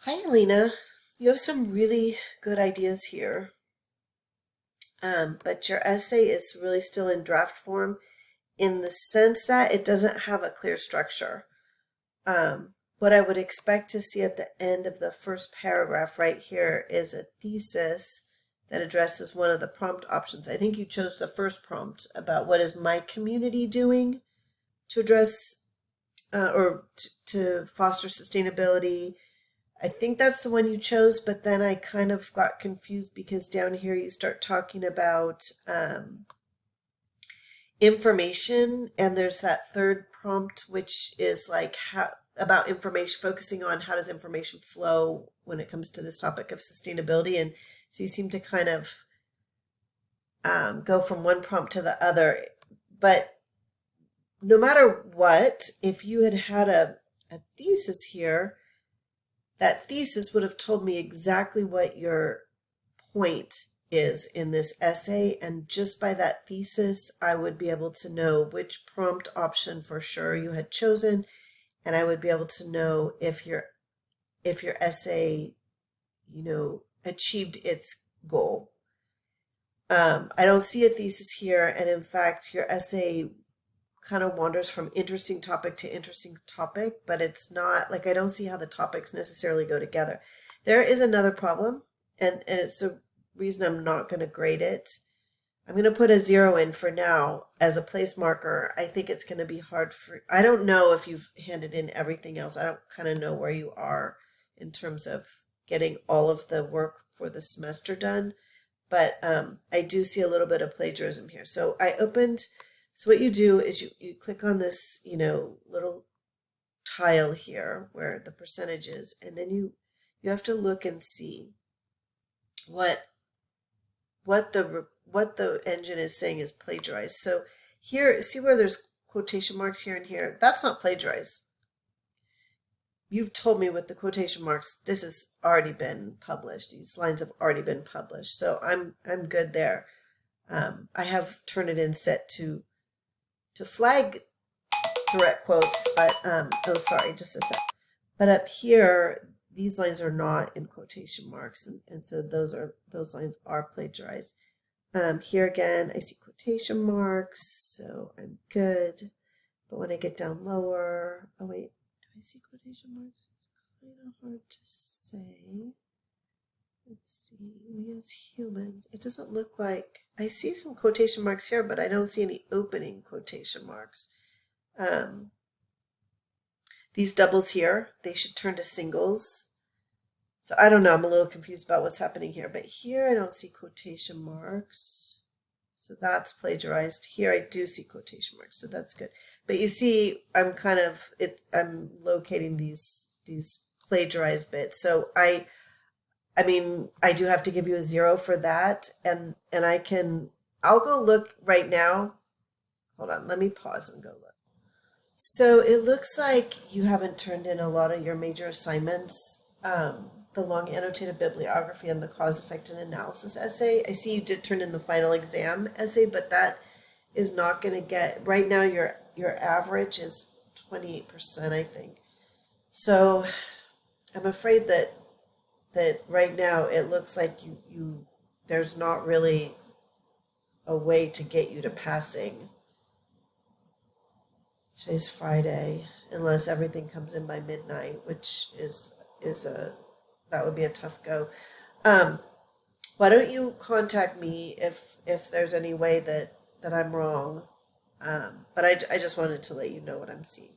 Hi, Alayna. You have some really good ideas here, but your essay is really still in draft form in the sense that it doesn't have a clear structure. What I would expect to see at the end of the first paragraph right here is a thesis that addresses one of the prompt options. I think you chose the first prompt about what is my community doing to address to foster sustainability. I think that's the one you chose, but then I kind of got confused because down here you start talking about information, and there's that third prompt, which is like how about information, focusing on how does information flow when it comes to this topic of sustainability. And so you seem to kind of go from one prompt to the other. But no matter what, if you had had a thesis here, that thesis would have told me exactly what your point is in this essay. And just by that thesis, I would be able to know which prompt option for sure you had chosen. And I would be able to know if your essay, achieved its goal. I don't see a thesis here. And in fact, your essay kind of wanders from interesting topic to interesting topic, but it's not like I don't see how the topics necessarily go together. There is another problem, and it's the reason I'm not going to grade it. I'm going to put a 0 in for now as a place marker. I think it's going to be hard I don't know if you've handed in everything else. I don't kind of know where you are in terms of getting all of the work for the semester done, but I do see a little bit of plagiarism here. So what you do is you click on this, little tile here where the percentage is, and then you have to look and see what the engine is saying is plagiarized. So here, see where there's quotation marks here and here? That's not plagiarized. You've told me with the quotation marks, this has already been published. These lines have already been published. So I'm good there. I have Turnitin set to flag direct quotes, but oh, sorry, just a sec. But up here, these lines are not in quotation marks, and so those lines are plagiarized. Here again, I see quotation marks, so I'm good. But when I get down lower, oh wait, do I see quotation marks? It's kind of hard to say. Let's see, we as humans, it doesn't look like, I see some quotation marks here, but I don't see any opening quotation marks. These doubles here, they should turn to singles. So I don't know, I'm a little confused about what's happening here, but here I don't see quotation marks. So that's plagiarized. Here I do see quotation marks, so that's good. But you see, I'm locating these plagiarized bits. So I mean, I do have to give you a 0 for that, and I'll go look right now. Hold on, let me pause and go look. So it looks like you haven't turned in a lot of your major assignments. The long annotated bibliography and the cause, effect, and analysis essay. I see you did turn in the final exam essay, but that is not going to get, right now your average is 28%, I think. So I'm afraid that right now it looks like you there's not really a way to get you to passing. Today's Friday, unless everything comes in by midnight, which is a that would be a tough go. Um, why don't you contact me if there's any way that I'm wrong? But I just wanted to let you know what I'm seeing.